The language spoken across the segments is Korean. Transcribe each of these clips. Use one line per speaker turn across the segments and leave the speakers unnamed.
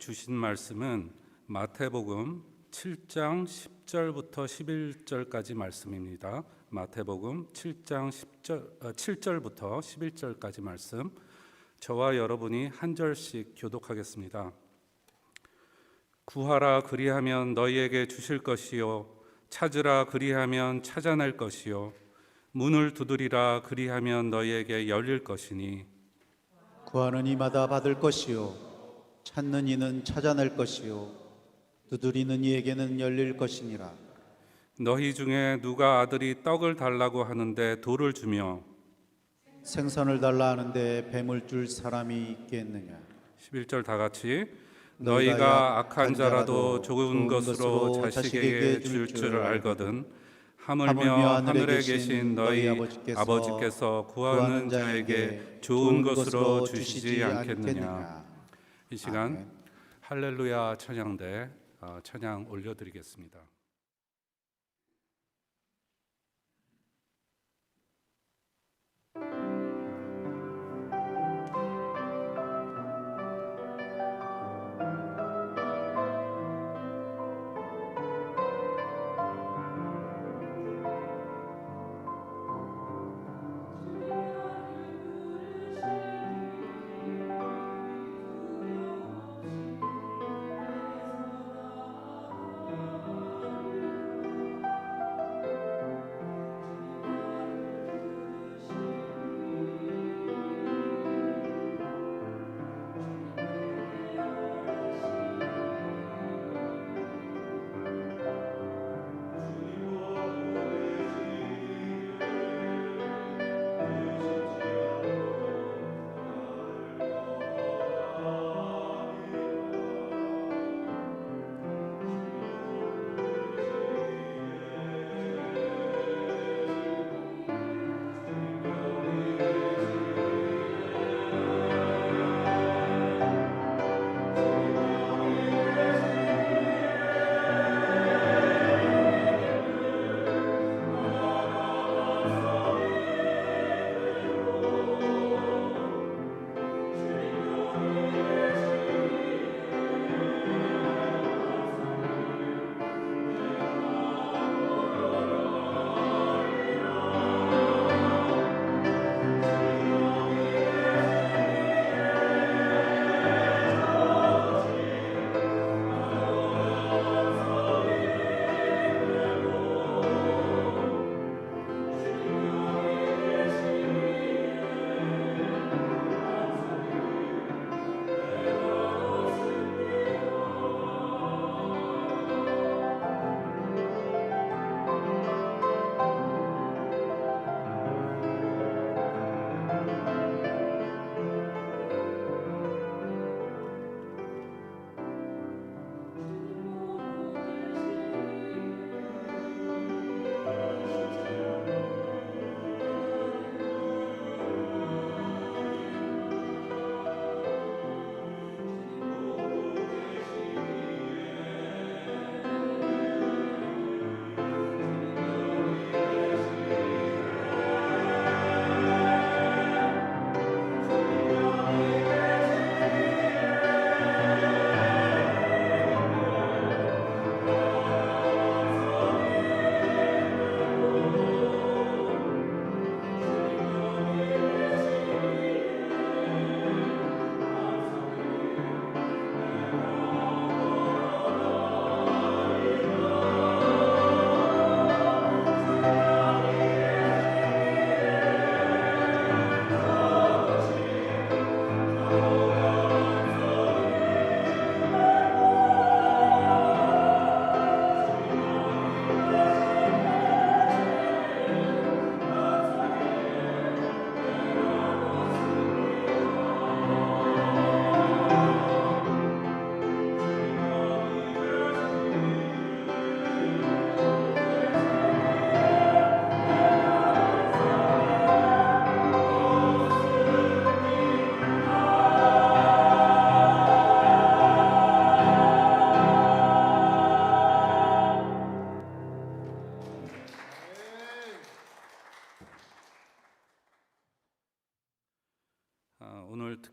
주신 말씀은 마태복음 7장 10절부터 11절까지 말씀입니다. 마태복음 7장 7절부터 11절까지 말씀, 저와 여러분이 한 절씩 교독하겠습니다. 구하라 그리하면 너희에게 주실 것이요, 찾으라 그리하면 찾아낼 것이요, 문을 두드리라 그리하면 너희에게 열릴 것이니
구하는 이마다 받을 것이요, 찾는 이는 찾아낼 것이요, 두드리는 이에게는 열릴 것이니라.
너희 중에 누가 아들이 떡을 달라고 하는데 돌을 주며
생선을 달라 하는데 뱀을 줄 사람이 있겠느냐.
11절 다 같이 너희가 악한 자라도 좋은 것으로 자식에게 줄 줄을 알거든 하물며 하늘에 계신 너희 아버지께서 구하는 자에게 좋은 것으로 주시지 않겠느냐. 이 시간 할렐루야 찬양대 찬양 올려드리겠습니다.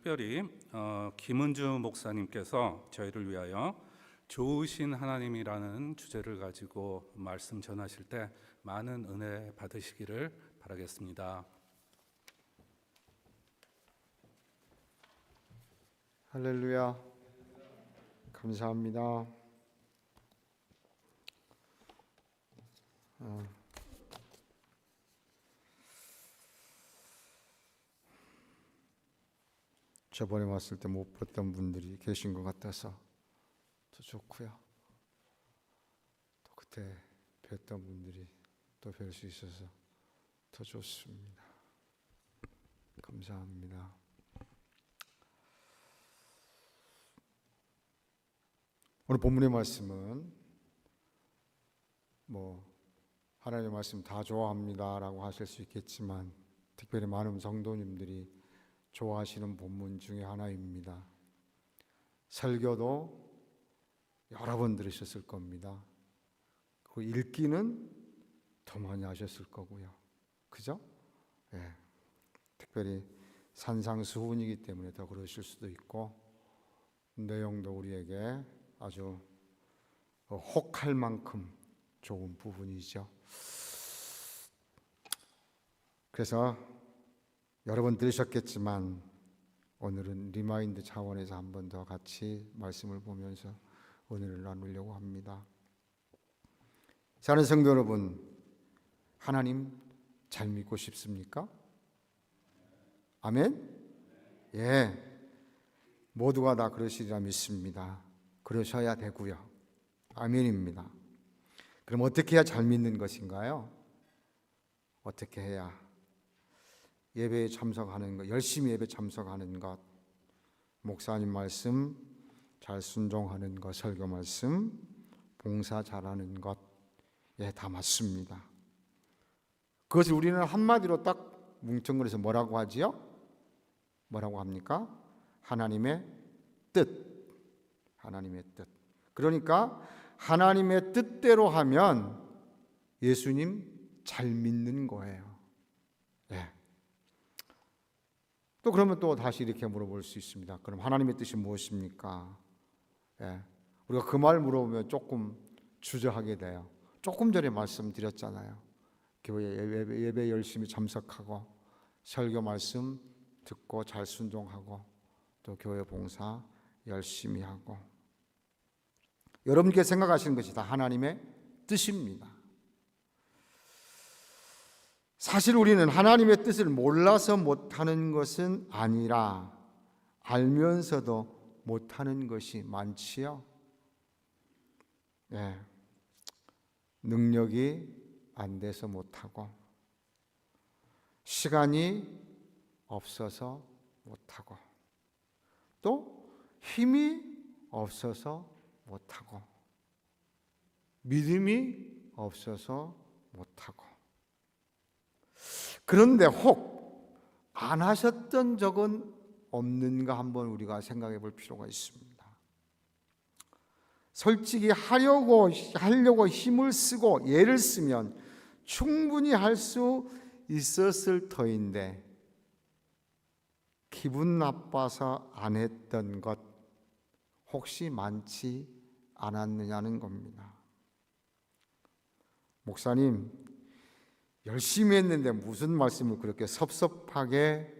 특별히 김은주 목사님께서 저희를 위하여 좋으신 하나님이라는 주제를 가지고 말씀 전하실 때 많은 은혜 받으시기를 바라겠습니다.
할렐루야. 감사합니다. 저번에 왔을 때 못 봤던 분들이 계신 것 같아서 더 좋고요. 또 그때 뵀던 분들이 또 뵐 수 있어서 더 좋습니다. 감사합니다. 오늘 본문의 말씀은 하나님의 말씀 다 좋아합니다라고 하실 수 있겠지만 특별히 많은 성도님들이 좋아하시는 본문 중에 하나입니다. 설교도 여러 번 들으셨을 겁니다. 그 읽기는 더 많이 하셨을 거고요. 그죠? 예. 특별히 산상수훈이기 때문에 더 그러실 수도 있고 내용도 우리에게 아주 혹할 만큼 좋은 부분이죠. 그래서 여러 번 들으셨겠지만 오늘은 리마인드 차원에서 한 번 더 같이 말씀을 보면서 은혜를 나누려고 합니다. 사랑하는 성도 여러분, 하나님 잘 믿고 싶습니까? 아멘? 예, 모두가 다 그러시리라 믿습니다. 그러셔야 되고요. 아멘입니다. 그럼 어떻게 해야 잘 믿는 것인가요? 어떻게 해야? 예배에 참석하는 것, 열심히 예배 참석하는 것, 목사님 말씀 잘 순종하는 것, 설교 말씀 봉사 잘하는 것, 예, 다 맞습니다. 그것을 우리는 한마디로 딱 뭉뚱그려서 뭐라고 하지요? 뭐라고 합니까? 하나님의 뜻. 하나님의 뜻. 그러니까 하나님의 뜻대로 하면 예수님 잘 믿는 거예요. 예. 또 그러면 또 다시 이렇게 물어볼 수 있습니다. 그럼 하나님의 뜻이 무엇입니까? 예. 우리가 그 말 물어보면 조금 주저하게 돼요. 조금 전에 말씀드렸잖아요. 교회 예배 열심히 참석하고 설교 말씀 듣고 잘 순종하고 또 교회 봉사 열심히 하고, 여러분께 생각하시는 것이 다 하나님의 뜻입니다. 사실 우리는 하나님의 뜻을 몰라서 못하는 것은 아니라 알면서도 못하는 것이 많지요. 네. 능력이 안 돼서 못하고, 시간이 없어서 못하고, 또 힘이 없어서 못하고, 믿음이 없어서 못하고. 그런데 혹 안 하셨던 적은 없는가 한번 우리가 생각해 볼 필요가 있습니다. 솔직히 하려고 힘을 쓰고 애를 쓰면 충분히 할 수 있었을 터인데 기분 나빠서 안 했던 것 혹시 많지 않았느냐는 겁니다. 목사님, 열심히 했는데 무슨 말씀을 그렇게 섭섭하게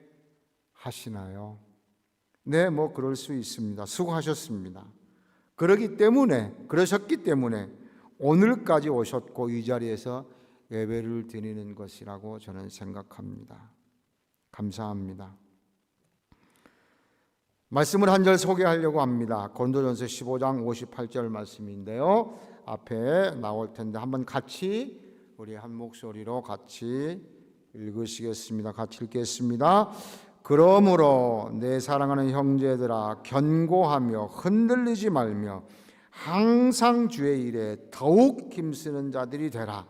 하시나요? 네, 그럴 수 있습니다. 수고하셨습니다. 그러셨기 때문에 오늘까지 오셨고 이 자리에서 예배를 드리는 것이라고 저는 생각합니다. 감사합니다. 말씀을 한 절 소개하려고 합니다. 고린도전서 15장 58절 말씀인데요. 앞에 나올 텐데 한번 같이 우리 한 목소리로 같이 읽으시겠습니다. 같이 읽겠습니다. 그러므로 내 사랑하는 형제들아, 견고하며 흔들리지 말며 항상 주의 일에 더욱 힘쓰는 자들이 되라.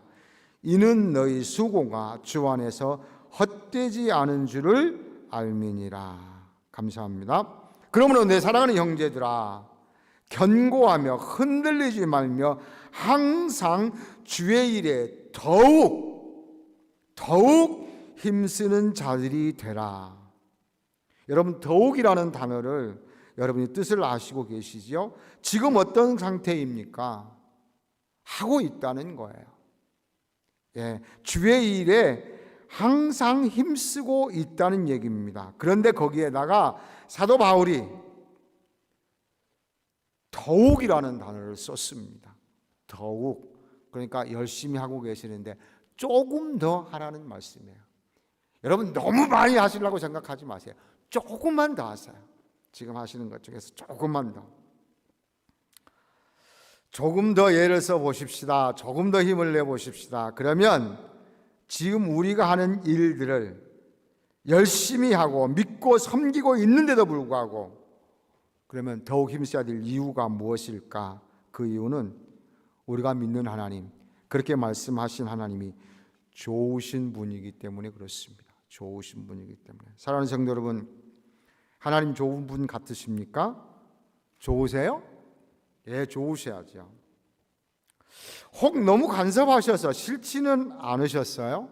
이는 너희 수고가 주 안에서 헛되지 않은 줄을 알미니라. 감사합니다. 그러므로 내 사랑하는 형제들아, 견고하며 흔들리지 말며 항상 주의 일에 더욱 힘쓰는 자들이 되라. 여러분 더욱이라는 단어를 여러분이 뜻을 아시고 계시지요? 지금 어떤 상태입니까? 하고 있다는 거예요. 예, 주의 일에 항상 힘쓰고 있다는 얘기입니다. 그런데 거기에다가 사도 바울이 더욱이라는 단어를 썼습니다. 더욱. 그러니까 열심히 하고 계시는데 조금 더 하라는 말씀이에요. 여러분 너무 많이 하시려고 생각하지 마세요. 조금만 더 하세요. 지금 하시는 것 중에서 조금만 더. 조금 더 예를 써 보십시다. 조금 더 힘을 내 보십시다. 그러면 지금 우리가 하는 일들을 열심히 하고 믿고 섬기고 있는데도 불구하고 그러면 더욱 힘써야 될 이유가 무엇일까? 그 이유는 우리가 믿는 하나님, 그렇게 말씀하신 하나님이 좋으신 분이기 때문에 그렇습니다. 좋으신 분이기 때문에. 사랑하는 성도 여러분, 하나님 좋은 분 같으십니까? 좋으세요? 예, 좋으셔야죠. 혹 너무 간섭하셔서 싫지는 않으셨어요?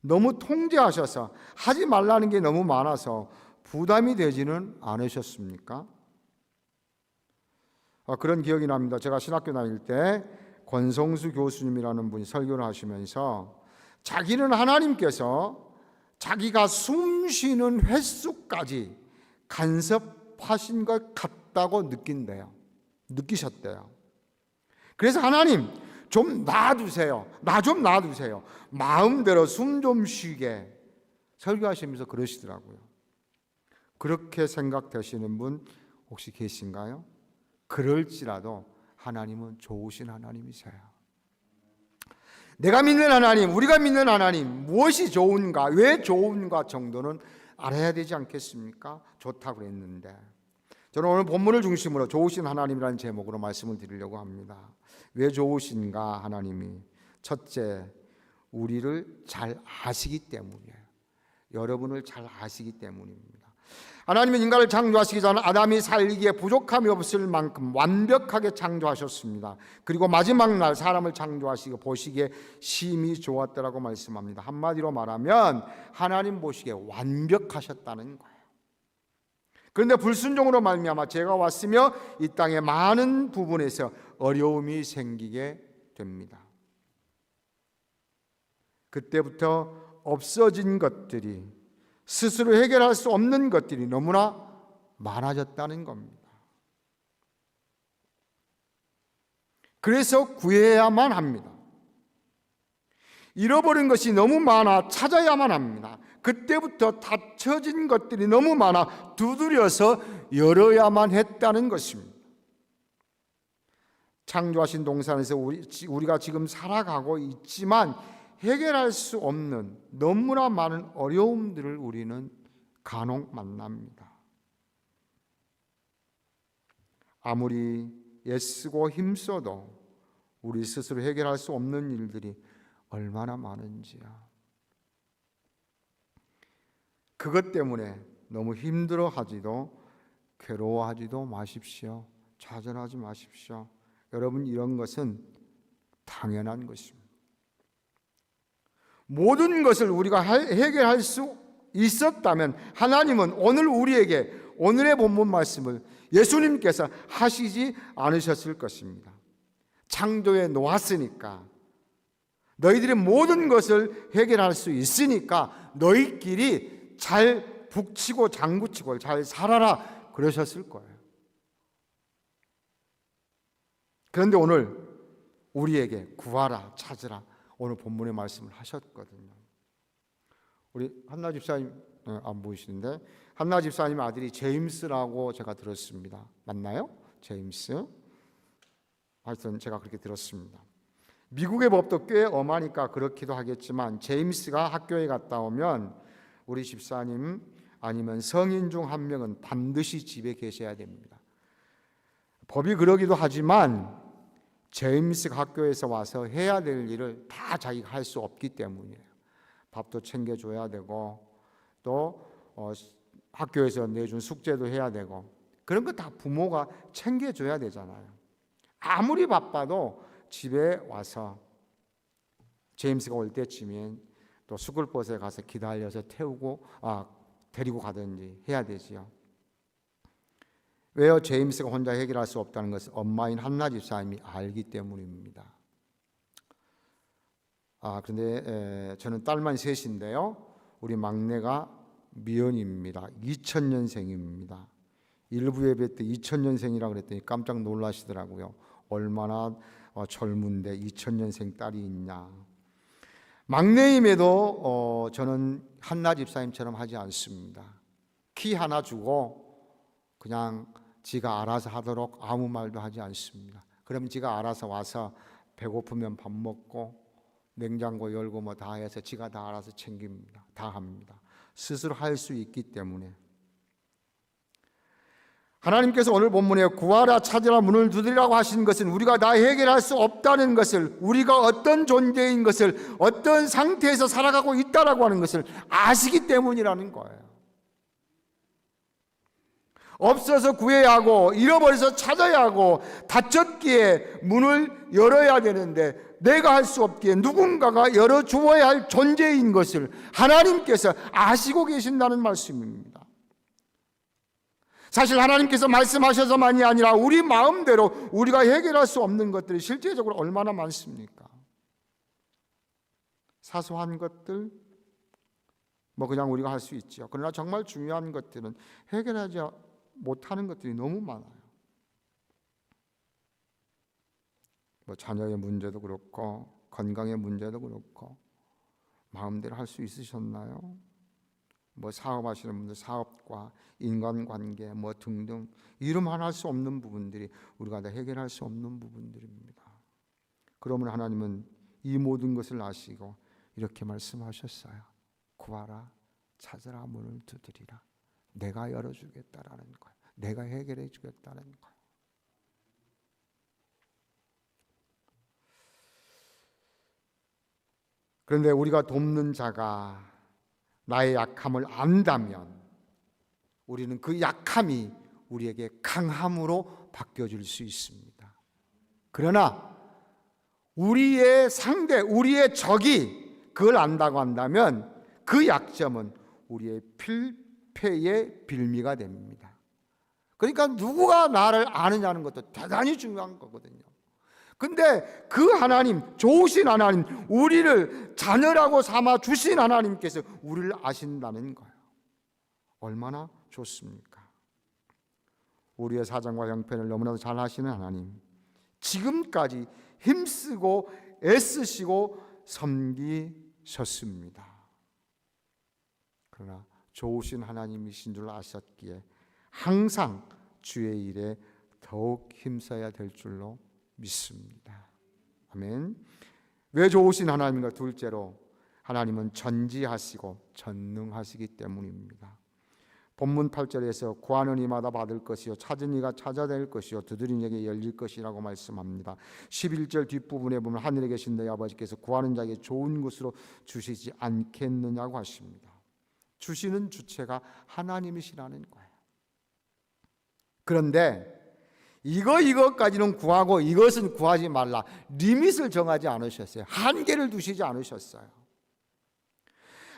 너무 통제하셔서 하지 말라는 게 너무 많아서 부담이 되지는 않으셨습니까? 그런 기억이 납니다. 제가 신학교 다닐 때 권성수 교수님이라는 분이 설교를 하시면서 자기는 하나님께서 자기가 숨 쉬는 횟수까지 간섭하신 것 같다고 느끼셨대요. 그래서 하나님 좀 놔두세요. 나 좀 놔두세요. 마음대로 숨 좀 쉬게 설교하시면서 그러시더라고요. 그렇게 생각되시는 분 혹시 계신가요? 그럴지라도 하나님은 좋으신 하나님이세요. 내가 믿는 하나님, 우리가 믿는 하나님, 무엇이 좋은가, 왜 좋은가 정도는 알아야 되지 않겠습니까? 좋다고 그랬는데 저는 오늘 본문을 중심으로 좋으신 하나님이라는 제목으로 말씀을 드리려고 합니다. 왜 좋으신가 하나님이? 첫째, 우리를 잘 아시기 때문이에요. 여러분을 잘 아시기 때문입니다. 하나님은 인간을 창조하시기 전 아담이 살기에 부족함이 없을 만큼 완벽하게 창조하셨습니다. 그리고 마지막 날 사람을 창조하시고 보시기에 심히 좋았더라고 말씀합니다. 한마디로 말하면 하나님 보시기에 완벽하셨다는 거예요. 그런데 불순종으로 말미암아 죄가 왔으며 이 땅의 많은 부분에서 어려움이 생기게 됩니다. 그때부터 없어진 것들이, 스스로 해결할 수 없는 것들이 너무나 많아졌다는 겁니다. 그래서 구해야만 합니다. 잃어버린 것이 너무 많아 찾아야만 합니다. 그때부터 닫혀진 것들이 너무 많아 두드려서 열어야만 했다는 것입니다. 창조하신 동산에서 우리가 지금 살아가고 있지만 해결할 수 없는 너무나 많은 어려움들을 우리는 간혹 만납니다. 아무리 애쓰고 힘써도 우리 스스로 해결할 수 없는 일들이 얼마나 많은지요. 그것 때문에 너무 힘들어하지도 괴로워하지도 마십시오. 좌절하지 마십시오. 여러분, 이런 것은 당연한 것입니다. 모든 것을 우리가 해결할 수 있었다면 하나님은 오늘 우리에게 오늘의 본문 말씀을 예수님께서 하시지 않으셨을 것입니다. 창조에 놓았으니까, 너희들이 모든 것을 해결할 수 있으니까 너희끼리 잘 북치고 장구치고 잘 살아라 그러셨을 거예요. 그런데 오늘 우리에게 구하라, 찾으라, 오늘 본문의 말씀을 하셨거든요. 우리 한나 집사님 안 보이시는데 한나 집사님 아들이 제임스라고 제가 들었습니다. 맞나요? 제임스? 하여튼 제가 그렇게 들었습니다. 미국의 법도 꽤 엄하니까 그렇기도 하겠지만 제임스가 학교에 갔다 오면 우리 집사님 아니면 성인 중 한 명은 반드시 집에 계셔야 됩니다. 법이 그러기도 하지만 제임스가 학교에서 와서 해야 될 일을 다 자기가 할 수 없기 때문이에요. 밥도 챙겨줘야 되고 또 학교에서 내준 숙제도 해야 되고 그런 거 다 부모가 챙겨줘야 되잖아요. 아무리 바빠도 집에 와서 제임스가 올 때쯤엔 또 스쿨버스에 가서 기다려서 태우고 데리고 가든지 해야 되지요. 왜요? 제임스가 혼자 해결할 수 없다는 것을 엄마인 한나 집사님이 알기 때문입니다. 그런데 저는 딸만 셋인데요. 우리 막내가 미연입니다. 2000년생입니다. 일부 예배 때 2000년생이라고 그랬더니 깜짝 놀라시더라고요. 얼마나 젊은데 2000년생 딸이 있냐. 막내임에도 저는 한나 집사님처럼 하지 않습니다. 키 하나 주고 그냥 지가 알아서 하도록 아무 말도 하지 않습니다. 그럼 지가 알아서 와서 배고프면 밥 먹고 냉장고 열고 뭐 다 해서 지가 다 알아서 챙깁니다. 다 합니다. 스스로 할 수 있기 때문에. 하나님께서 오늘 본문에 구하라 찾으라 문을 두드리라고 하신 것은 우리가 다 해결할 수 없다는 것을, 우리가 어떤 존재인 것을, 어떤 상태에서 살아가고 있다라고 하는 것을 아시기 때문이라는 거예요. 없어서 구해야 하고 잃어버려서 찾아야 하고 닫혔기에 문을 열어야 되는데 내가 할 수 없기에 누군가가 열어주어야 할 존재인 것을 하나님께서 아시고 계신다는 말씀입니다. 사실 하나님께서 말씀하셔서만이 아니라 우리 마음대로 우리가 해결할 수 없는 것들이 실제적으로 얼마나 많습니까? 사소한 것들 뭐 그냥 우리가 할 수 있죠. 그러나 정말 중요한 것들은 해결하지 못하는 것들이 너무 많아요. 뭐 자녀의 문제도 그렇고 건강의 문제도 그렇고 마음대로 할 수 있으셨나요? 뭐 사업하시는 분들 사업과 인간관계 뭐 등등 이름만 할 수 없는 부분들이 우리가 다 해결할 수 없는 부분들입니다. 그러면 하나님은 이 모든 것을 아시고 이렇게 말씀하셨어요. 구하라 찾으라 문을 두드리라. 내가 열어주겠다라는 거예요. 내가 해결해 주겠다는 거예요. 그런데 우리가 돕는 자가 나의 약함을 안다면 우리는 그 약함이 우리에게 강함으로 바뀌어질 수 있습니다. 그러나 우리의 상대, 우리의 적이 그걸 안다고 한다면 그 약점은 우리의 필패의 빌미가 됩니다. 그러니까 누구가 나를 아느냐는 것도 대단히 중요한 거거든요. 근데 그 하나님, 좋으신 하나님, 우리를 자녀라고 삼아 주신 하나님께서 우리를 아신다는 거예요. 얼마나 좋습니까? 우리의 사정과 형편을 너무나도 잘 아시는 하나님, 지금까지 힘쓰고 애쓰시고 섬기셨습니다. 그러나 좋으신 하나님이신 줄 아셨기에 항상 주의 일에 더욱 힘써야 될 줄로 믿습니다. 아멘. 왜 좋으신 하나님인가? 둘째로 하나님은 전지하시고 전능하시기 때문입니다. 본문 8절에서 구하는 이마다 받을 것이요 찾은 이가 찾아낼 것이요 두드린 이에게 열릴 것이라고 말씀합니다. 11절 뒷부분에 보면 하늘에 계신 너희 아버지께서 구하는 자에게 좋은 것으로 주시지 않겠느냐고 하십니다. 주시는 주체가 하나님이시라는 거예요. 그런데 이것까지는 구하고 이것은 구하지 말라, 리밋을 정하지 않으셨어요. 한계를 두시지 않으셨어요.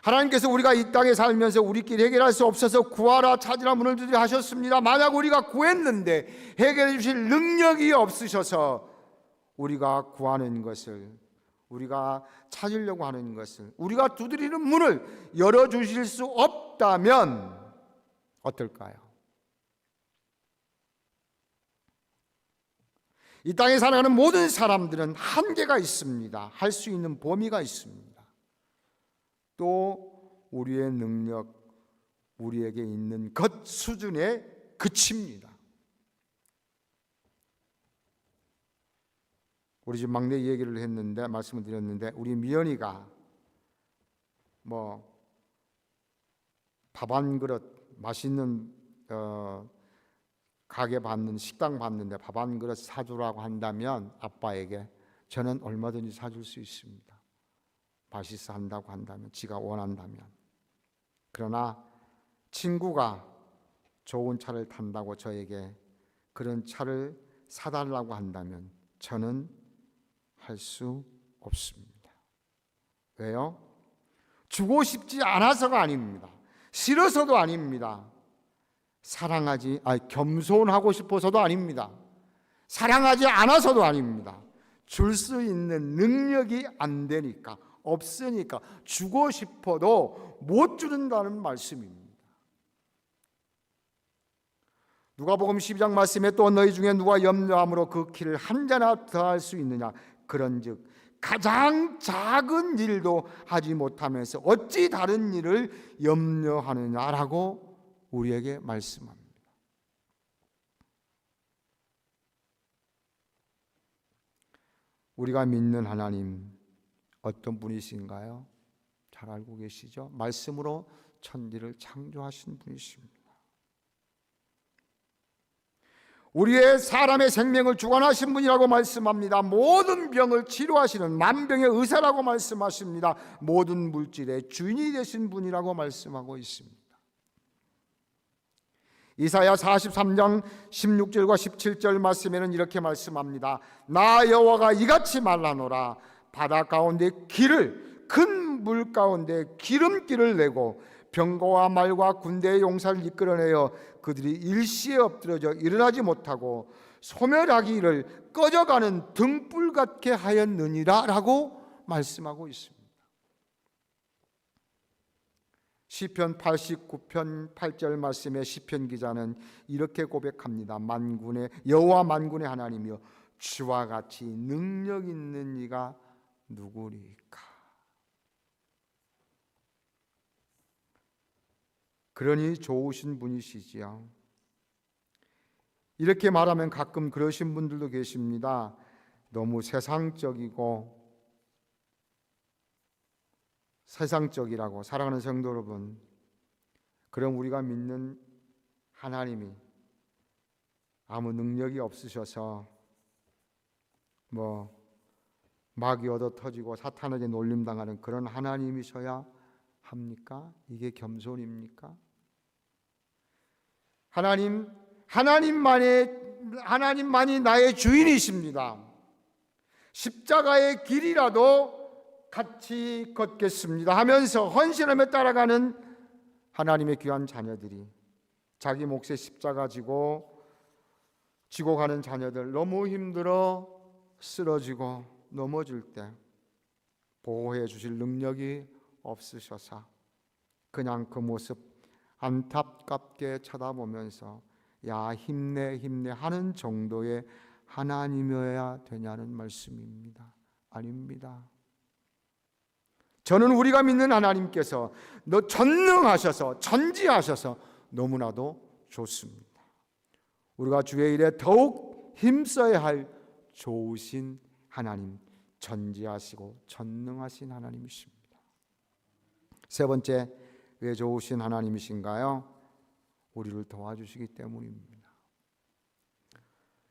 하나님께서 우리가 이 땅에 살면서 우리끼리 해결할 수 없어서 구하라 찾으라 문을 두드리라 하셨습니다. 만약 우리가 구했는데 해결해 주실 능력이 없으셔서 우리가 구하는 것을, 우리가 찾으려고 하는 것을, 우리가 두드리는 문을 열어주실 수 없다면 어떨까요? 이 땅에 살아가는 모든 사람들은 한계가 있습니다. 할 수 있는 범위가 있습니다. 또 우리의 능력, 우리에게 있는 것 수준에 그칩니다. 우리 집 막내 얘기를 했는데, 말씀을 드렸는데, 우리 미연이가 뭐 밥 한 그릇 맛있는 가게 받는 식당 받는데 밥 한 그릇 사주라고 한다면 아빠에게 저는 얼마든지 사줄 수 있습니다. 맛있어 한다고 한다면, 지가 원한다면. 그러나 친구가 좋은 차를 탄다고 저에게 그런 차를 사달라고 한다면 저는 할 수 없습니다. 왜요? 주고 싶지 않아서가 아닙니다. 싫어서도 아닙니다. 겸손하고 싶어서도 아닙니다. 사랑하지 않아서도 아닙니다. 줄 수 있는 능력이 안 되니까, 없으니까, 주고 싶어도 못 주는다는 말씀입니다. 누가복음 12장 말씀에 또 너희 중에 누가 염려함으로 그 키를 한 자나 더할 수 있느냐, 그런즉 가장 작은 일도 하지 못하면서 어찌 다른 일을 염려하느냐라고 우리에게 말씀합니다. 우리가 믿는 하나님 어떤 분이신가요? 잘 알고 계시죠? 말씀으로 천지를 창조하신 분이십니다. 우리의 사람의 생명을 주관하신 분이라고 말씀합니다. 모든 병을 치료하시는 만병의 의사라고 말씀하십니다. 모든 물질의 주인이 되신 분이라고 말씀하고 있습니다. 이사야 43장 16절과 17절 말씀에는 이렇게 말씀합니다. 나 여호와가 이같이 말하노라. 바다 가운데 길을, 큰 물 가운데 기름길을 내고 병거와 말과 군대의 용사를 이끌어내어 그들이 일시에 엎드러져 일어나지 못하고 소멸하기를 꺼져가는 등불 같게 하였느니라 라고 말씀하고 있습니다. 시편 89편 8절 말씀에 시편 기자는 이렇게 고백합니다. 여호와 만군의 하나님이여 주와 같이 능력 있는 이가 누구리까? 그러니 좋으신 분이시지요. 이렇게 말하면 가끔 그러신 분들도 계십니다. 너무 세상적이고 세상적이라고. 사랑하는 성도 여러분, 그럼 우리가 믿는 하나님이 아무 능력이 없으셔서 막이 얻어 터지고 사탄에게 놀림당하는 그런 하나님이셔야 합니까? 이게 겸손입니까? 하나님만이 나의 주인이십니다. 십자가의 길이라도 같이 걷겠습니다 하면서 헌신하며 따라가는 하나님의 귀한 자녀들이, 자기 몫의 십자가 지고 가는 자녀들, 너무 힘들어 쓰러지고 넘어질 때 보호해 주실 능력이 없으셔서 그냥 그 모습 안타깝게 쳐다보면서 야 힘내 하는 정도의 하나님이어야 되냐는 말씀입니다. 아닙니다. 저는 우리가 믿는 하나님께서 전능하셔서 전지하셔서 너무나도 좋습니다. 우리가 주의 일에 더욱 힘써야 할 좋으신 하나님, 전지하시고 전능하신 하나님이십니다. 세 번째, 왜 좋으신 하나님이신가요? 우리를 도와주시기 때문입니다.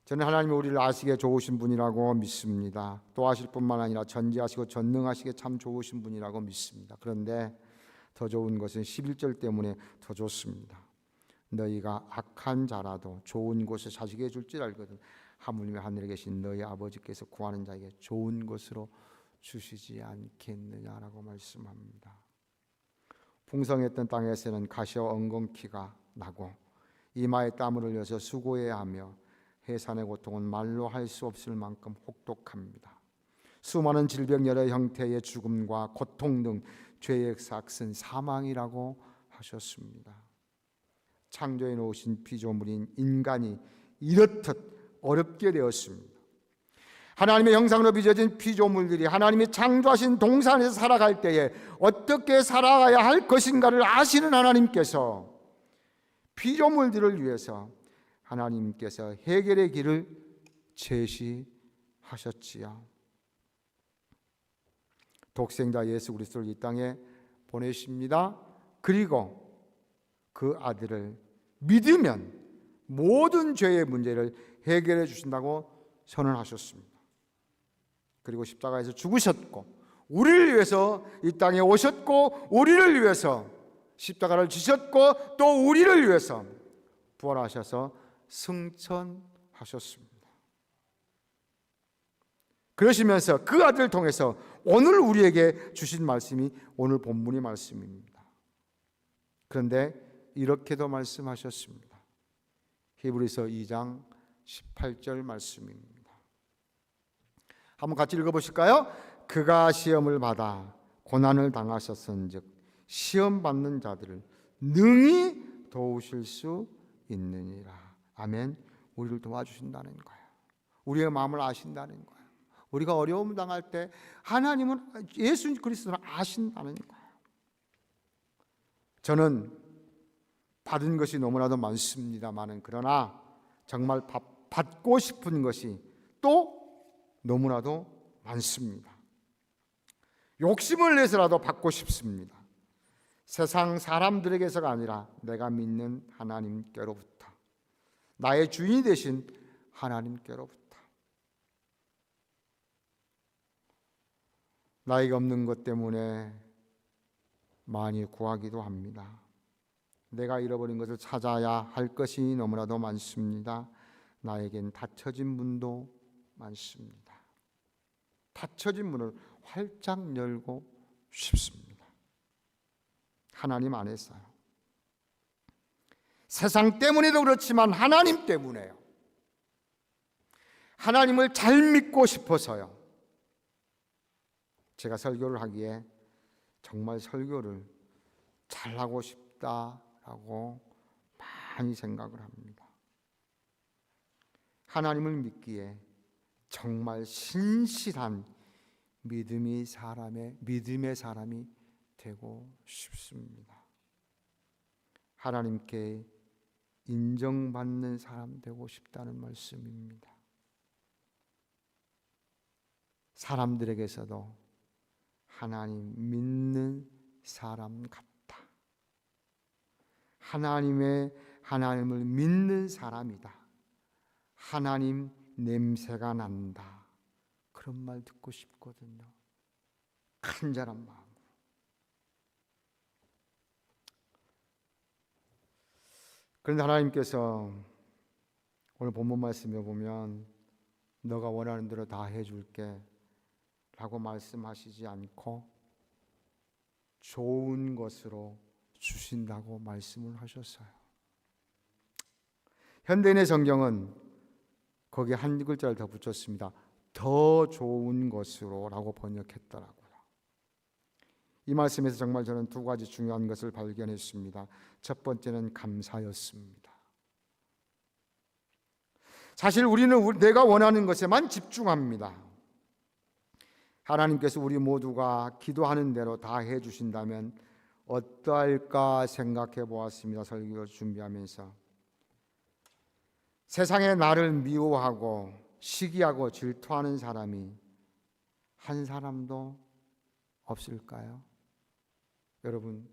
저는 하나님이 우리를 아시기에 좋으신 분이라고 믿습니다. 도와실 뿐만 아니라 전지하시고 전능하시기에 참 좋으신 분이라고 믿습니다. 그런데 더 좋은 것은 11절 때문에 더 좋습니다. 너희가 악한 자라도 좋은 곳을 자식에게 줄줄 알거든 하물며 하늘에 계신 너희 아버지께서 구하는 자에게 좋은 것으로 주시지 않겠느냐라고 말씀합니다. 풍성했던 땅에서는 가시와 엉겅퀴가 나고 이마에 땀을 흘려서 수고해야 하며 해산의 고통은 말로 할 수 없을 만큼 혹독합니다. 수많은 질병 여러 형태의 죽음과 고통 등 죄의 삭은 사망이라고 하셨습니다. 창조해 놓으신 피조물인 인간이 이렇듯 어렵게 되었습니다. 하나님의 형상으로 빚어진 피조물들이 하나님이 창조하신 동산에서 살아갈 때에 어떻게 살아가야 할 것인가를 아시는 하나님께서 피조물들을 위해서 하나님께서 해결의 길을 제시하셨지요. 독생자 예수 그리스도를 이 땅에 보내십니다. 그리고 그 아들을 믿으면 모든 죄의 문제를 해결해 주신다고 선언하셨습니다. 그리고 십자가에서 죽으셨고 우리를 위해서 이 땅에 오셨고 우리를 위해서 십자가를 지셨고 또 우리를 위해서 부활하셔서 승천하셨습니다. 그러시면서 그 아들을 통해서 오늘 우리에게 주신 말씀이 오늘 본문의 말씀입니다. 그런데 이렇게도 말씀하셨습니다. 히브리서 2장 18절 말씀입니다. 한번 같이 읽어보실까요? 그가 시험을 받아 고난을 당하셨은즉 시험 받는 자들을 능히 도우실 수 있느니라. 아멘. 우리를 도와주신다는 거예요. 우리의 마음을 아신다는 거예요. 우리가 어려움 당할 때 하나님은 예수 그리스도를 아신다는 거예요. 저는 받은 것이 너무나도 많습니다만은 그러나 정말 받고 싶은 것이 또 너무나도 많습니다. 욕심을 내서라도 받고 싶습니다. 세상 사람들에게서가 아니라 내가 믿는 하나님께로부터, 나의 주인이 되신 하나님께로부터. 나이가 없는 것 때문에 많이 구하기도 합니다. 내가 잃어버린 것을 찾아야 할 것이 너무나도 많습니다. 나에겐 닫혀진 문도 많습니다. 닫혀진 문을 활짝 열고 싶습니다. 하나님 안에서요. 세상 때문에도 그렇지만 하나님 때문에요. 하나님을 잘 믿고 싶어서요. 제가 설교를 하기에 정말 설교를 잘하고 싶다라고 많이 생각을 합니다. 하나님을 믿기에 정말 신실한 믿음의 사람이 되고 싶습니다. 하나님께 인정받는 사람 되고 싶다는 말씀입니다. 사람들에게서도 하나님 믿는 사람 같다. 하나님을 믿는 사람이다. 하나님 냄새가 난다. 그런 말 듣고 싶거든요. 간절한 마음. 그런데 하나님께서 오늘 본문 말씀에 보면 너가 원하는 대로 다 해줄게 라고 말씀하시지 않고 좋은 것으로 주신다고 말씀을 하셨어요. 현대인의 성경은 거기에 한 글자를 더 붙였습니다. 더 좋은 것으로 라고 번역했더라고요. 이 말씀에서 정말 저는 두 가지 중요한 것을 발견했습니다. 첫 번째는 감사였습니다. 사실 우리는 내가 원하는 것에만 집중합니다. 하나님께서 우리 모두가 기도하는 대로 다 해주신다면 어떠할까 생각해 보았습니다. 설교를 준비하면서 세상에 나를 미워하고 시기하고 질투하는 사람이 한 사람도 없을까요? 여러분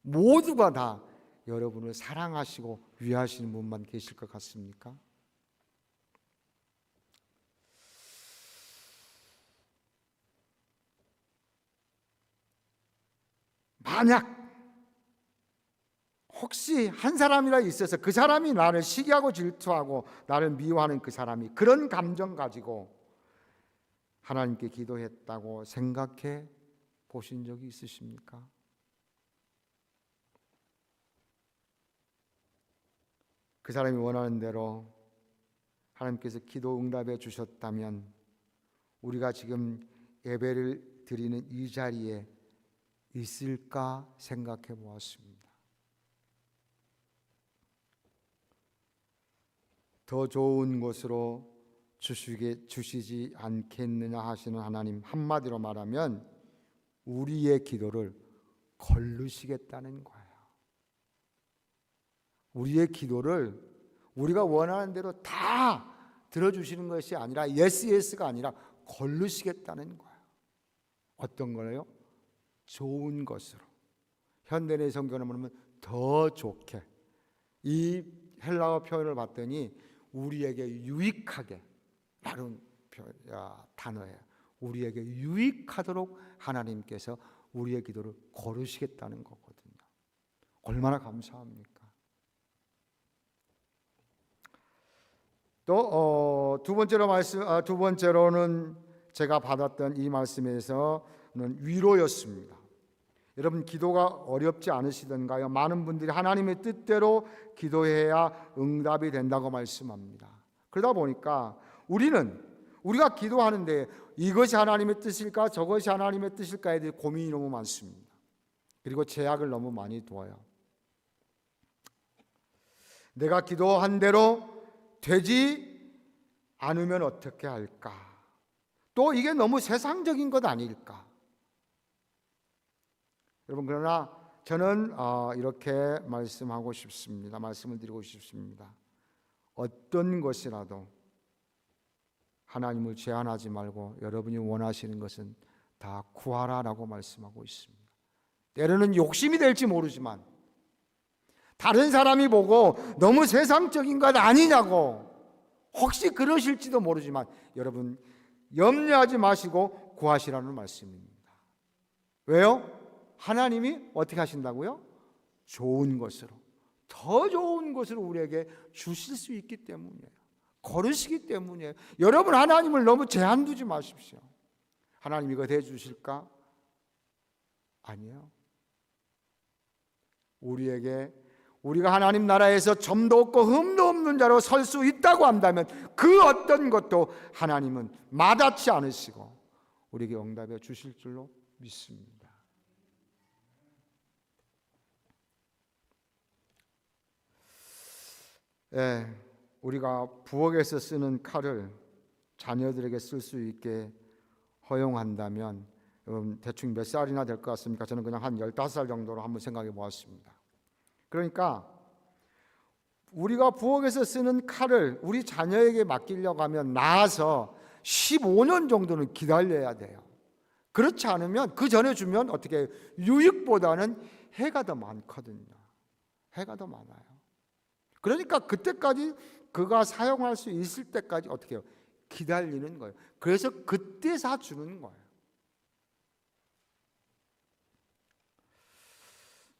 모두가 다 여러분을 사랑하시고 위하시는 분만 계실 것 같습니까? 만약 혹시 한 사람이라 있어서 그 사람이 나를 시기하고 질투하고 나를 미워하는 그 사람이 그런 감정 가지고 하나님께 기도했다고 생각해 보신 적이 있으십니까? 그 사람이 원하는 대로 하나님께서 기도 응답해 주셨다면 우리가 지금 예배를 드리는 이 자리에 있을까 생각해 보았습니다. 더 좋은 것으로 주시지 않겠느냐 하시는 하나님, 한마디로 말하면 우리의 기도를 거르시겠다는 거예요. 우리의 기도를 우리가 원하는 대로 다 들어주시는 것이 아니라 예스가 아니라 거르시겠다는 거예요. 어떤 거예요? 좋은 것으로. 현대의 성경을 보면 더 좋게. 이 헬라어 표현을 봤더니 우리에게 유익하게 라는 단어예요. 우리에게 유익하도록 하나님께서 우리의 기도를 거르시겠다는 거거든요. 얼마나 감사합니까? 또 두 번째로는 제가 받았던 이 말씀에서는 위로였습니다. 여러분 기도가 어렵지 않으시던가요? 많은 분들이 하나님의 뜻대로 기도해야 응답이 된다고 말씀합니다. 그러다 보니까 우리가 기도하는데 이것이 하나님의 뜻일까 저것이 하나님의 뜻일까에 대해 고민이 너무 많습니다. 그리고 제약을 너무 많이 두어요. 내가 기도한 대로 되지 않으면 어떻게 할까? 또 이게 너무 세상적인 것 아닐까? 여러분 그러나 저는 이렇게 말씀을 드리고 싶습니다. 어떤 것이라도 하나님을 제한하지 말고 여러분이 원하시는 것은 다 구하라라고 말씀하고 있습니다. 때로는 욕심이 될지 모르지만 다른 사람이 보고 너무 세상적인 것 아니냐고 혹시 그러실지도 모르지만 여러분 염려하지 마시고 구하시라는 말씀입니다. 왜요? 하나님이 어떻게 하신다고요? 좋은 것으로, 더 좋은 것을 우리에게 주실 수 있기 때문이에요. 거르시기 때문이에요. 여러분 하나님을 너무 제한 두지 마십시오. 하나님 이거 대주실까? 아니요. 우리가 하나님 나라에서 점도 없고 흠도 없는 자로 설 수 있다고 한다면 그 어떤 것도 하나님은 마다치 않으시고 우리에게 응답해 주실 줄로 믿습니다. 우리가 부엌에서 쓰는 칼을 자녀들에게 쓸 수 있게 허용한다면 대충 몇 살이나 될 것 같습니까? 저는 그냥 한 15살 정도로 한번 생각해 보았습니다. 그러니까 우리가 부엌에서 쓰는 칼을 우리 자녀에게 맡기려고 하면 나아서 15년 정도는 기다려야 돼요. 그렇지 않으면 그 전에 주면 어떻게 유익보다는 해가 더 많거든요. 해가 더 많아요. 그러니까 그때까지 그가 사용할 수 있을 때까지 어떻게 해요? 기다리는 거예요. 그래서 그때 사주는 거예요.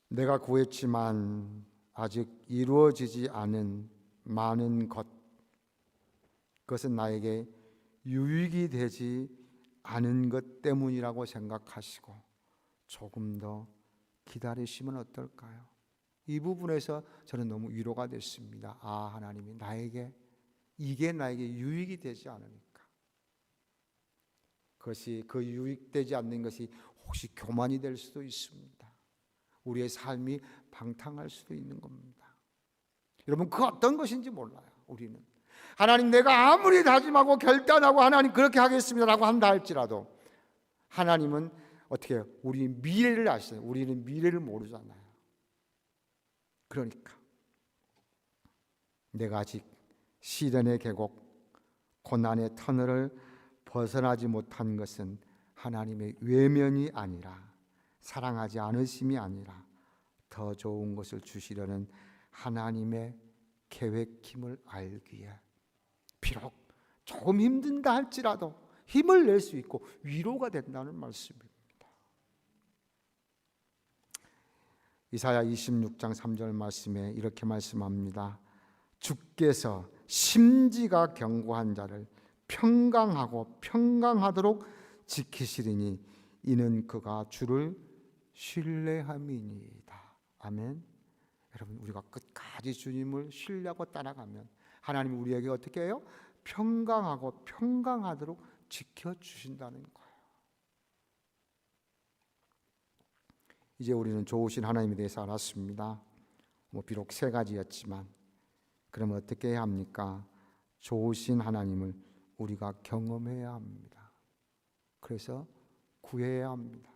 내가 구했지만 아직 이루어지지 않은 많은 것, 그것은 나에게 유익이 되지 않은 것 때문이라고 생각하시고 조금 더 기다리시면 어떨까요? 이 부분에서 저는 너무 위로가 됐습니다. 하나님이 이게 나에게 유익이 되지 않으니까. 그것이 그 유익되지 않는 것이 혹시 교만이 될 수도 있습니다. 우리의 삶이 방탕할 수도 있는 겁니다. 여러분 그 어떤 것인지 몰라요. 우리는 하나님 내가 아무리 다짐하고 결단하고 하나님 그렇게 하겠습니다라고 한다 할지라도 하나님은 어떻게 해요? 우리 미래를 아시잖아요. 우리는 미래를 모르잖아요. 그러니까 내가 아직 시련의 계곡, 고난의 터널을 벗어나지 못한 것은 하나님의 외면이 아니라 사랑하지 않으심이 아니라 더 좋은 것을 주시려는 하나님의 계획임을 알기에 비록 조금 힘든다 할지라도 힘을 낼 수 있고 위로가 된다는 말씀입니다. 이사야 26장 3절 말씀에 이렇게 말씀합니다. 주께서 심지가 견고한 자를 평강하고 평강하도록 지키시리니 이는 그가 주를 신뢰함이니이다. 아멘. 여러분 우리가 끝까지 주님을 신뢰하고 따라가면 하나님 우리에게 어떻게 해요? 평강하고 평강하도록 지켜주신다는 거예요. 이제 우리는 좋으신 하나님에 대해서 알았습니다. 비록 3가지였지만 그러면 어떻게 해야 합니까? 좋으신 하나님을 우리가 경험해야 합니다. 그래서 구해야 합니다.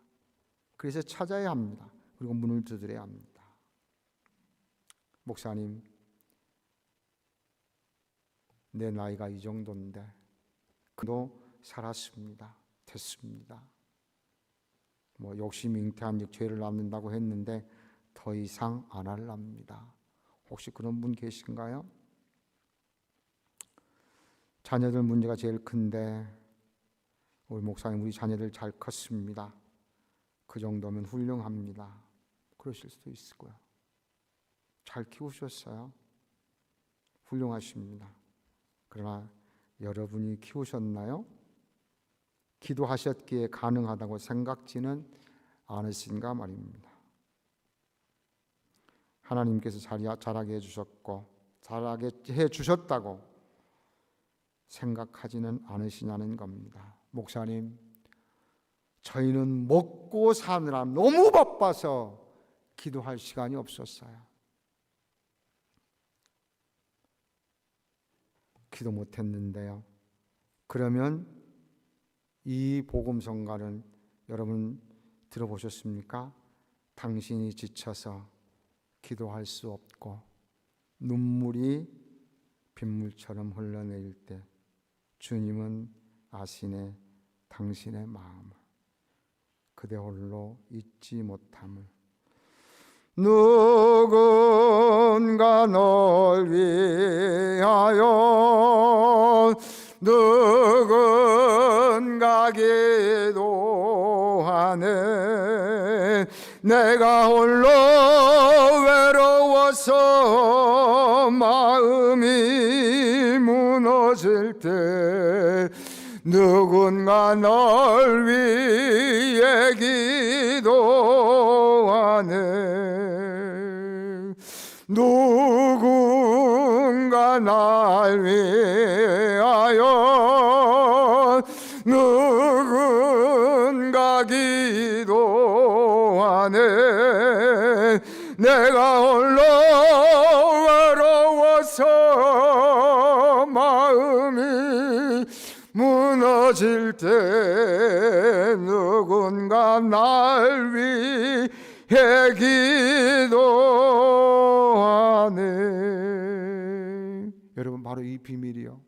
그래서 찾아야 합니다. 그리고 문을 두드려야 합니다. 목사님, 내 나이가 이 정도인데 그도 살았습니다. 됐습니다. 욕심 잉태한 즉 죄를 낳는다고 했는데 더 이상 안 할랍니다. 혹시 그런 분 계신가요? 자녀들 문제가 제일 큰데 우리 목사님 우리 자녀들 잘 컸습니다. 그 정도면 훌륭합니다. 그러실 수도 있을 거예요. 잘 키우셨어요. 훌륭하십니다. 그러나 여러분이 키우셨나요? 기도하셨기에 가능하다고 생각지는 않으신가 말입니다. 하나님께서 잘하게 해주셨고 잘하게 해주셨다고 생각하지는 않으시냐는 겁니다. 목사님, 저희는 먹고 사느라 너무 바빠서 기도할 시간이 없었어요. 기도 못했는데요. 그러면 이 복음성가는 여러분 들어보셨습니까? 당신이 지쳐서 기도할 수 없고 눈물이 빗물처럼 흘러내릴 때 주님은 아시네 당신의 마음을, 그대 홀로 잊지 못함을. 누군가 널 위하여 누군가 기도하네. 내가 홀로 외로워서 마음이 무너질 때 누군가 널 위해 기도하네. 누군가 날 위하여 누군가 기도하네. 내가 홀로 외로워서 마음이 무너질 때 누군가 날 위해 기도하네. 여러분, 바로 이 비밀이요.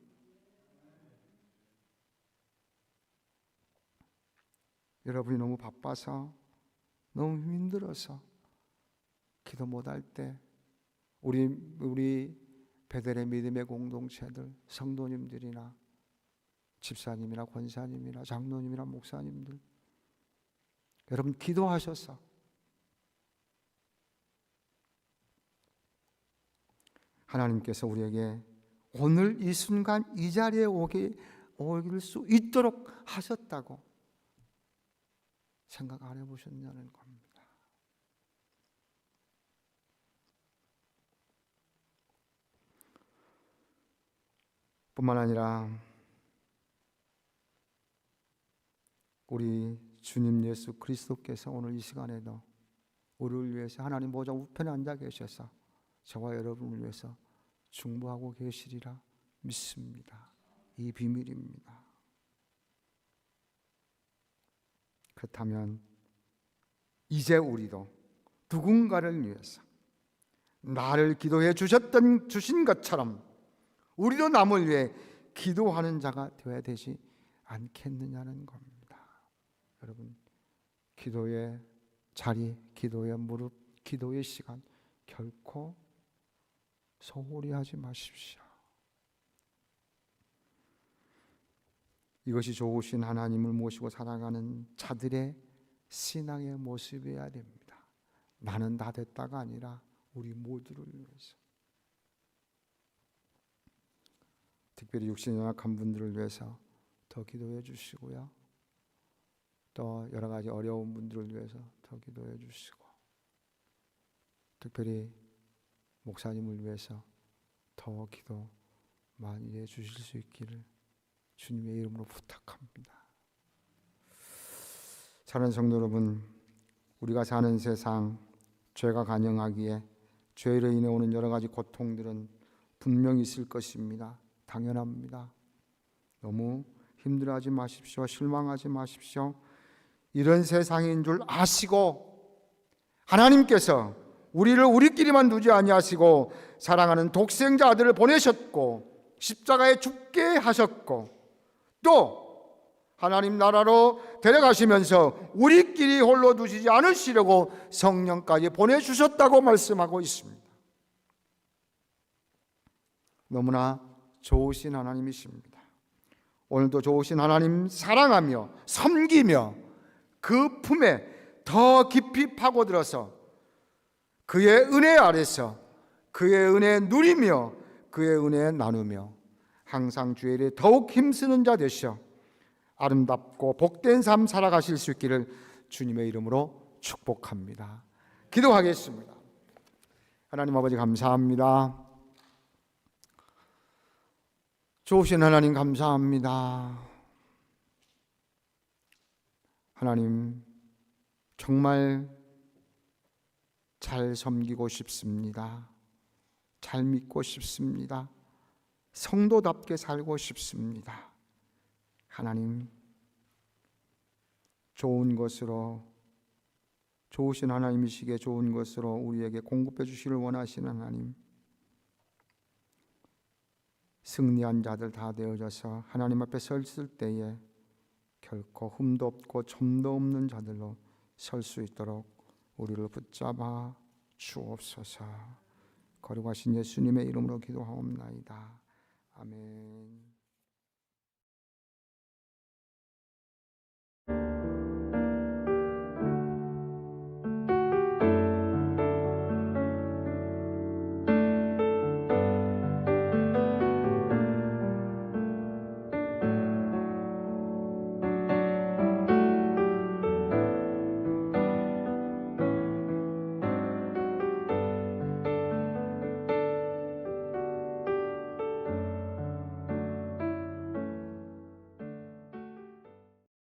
여러분이 너무 바빠서 너무 힘들어서 기도 못할 때 우리 베델의 믿음의 공동체들, 성도님들이나 집사님이나 권사님이나 장로님이나 목사님들, 여러분 기도하셔서 하나님께서 우리에게 오늘 이 순간 이 자리에 오길 수 있도록 하셨다고 생각 안 해보셨냐는 겁니다. 뿐만 아니라 우리 주님 예수 그리스도께서 오늘 이 시간에도 우리를 위해서 하나님 보좌 우편에 앉아 계셔서 저와 여러분을 위해서 중보하고 계시리라 믿습니다. 이 비밀입니다. 그렇다면 이제 우리도 누군가를 위해서 나를 기도해 주신 것처럼 우리도 남을 위해 기도하는 자가 되어야 되지 않겠느냐는 겁니다. 여러분, 기도의 자리, 기도의 무릎, 기도의 시간 결코 소홀히 하지 마십시오. 이것이 좋으신 하나님을 모시고 살아가는 자들의 신앙의 모습이어야 됩니다. 나는 다 됐다가 아니라 우리 모두를 위해서, 특별히 육신이 연약한 분들을 위해서 더 기도해 주시고요. 또 여러 가지 어려운 분들을 위해서 더 기도해 주시고, 특별히 목사님을 위해서 더 기도 많이 해 주실 수 있기를 주님의 이름으로 부탁합니다. 사랑하는 성도 여러분, 우리가 사는 세상 죄가 간영하기에 죄로 인해 오는 여러 가지 고통들은 분명히 있을 것입니다. 당연합니다. 너무 힘들어하지 마십시오. 실망하지 마십시오. 이런 세상인 줄 아시고 하나님께서 우리를 우리끼리만 두지 아니하시고 사랑하는 독생자 아들을 보내셨고 십자가에 죽게 하셨고 또 하나님 나라로 데려가시면서 우리끼리 홀로 두시지 않으시려고 성령까지 보내주셨다고 말씀하고 있습니다. 너무나 좋으신 하나님이십니다. 오늘도 좋으신 하나님 사랑하며 섬기며 그 품에 더 깊이 파고들어서 그의 은혜 아래서 그의 은혜 누리며 그의 은혜 나누며 항상 주의 일에 더욱 힘쓰는 자 되시어 아름답고 복된 삶 살아가실 수 있기를 주님의 이름으로 축복합니다. 기도하겠습니다. 하나님 아버지 감사합니다. 좋으신 하나님 감사합니다. 하나님 정말 잘 섬기고 싶습니다. 잘 믿고 싶습니다. 성도답게 살고 싶습니다. 하나님 좋은 것으로, 좋으신 하나님이시기에 좋은 것으로 우리에게 공급해 주시기를 원하시는 하나님, 승리한 자들 다 되어져서 하나님 앞에 설 때에 결코 흠도 없고 점도 없는 자들로 설 수 있도록 우리를 붙잡아 주옵소서. 거룩하신 예수님의 이름으로 기도하옵나이다. 아멘.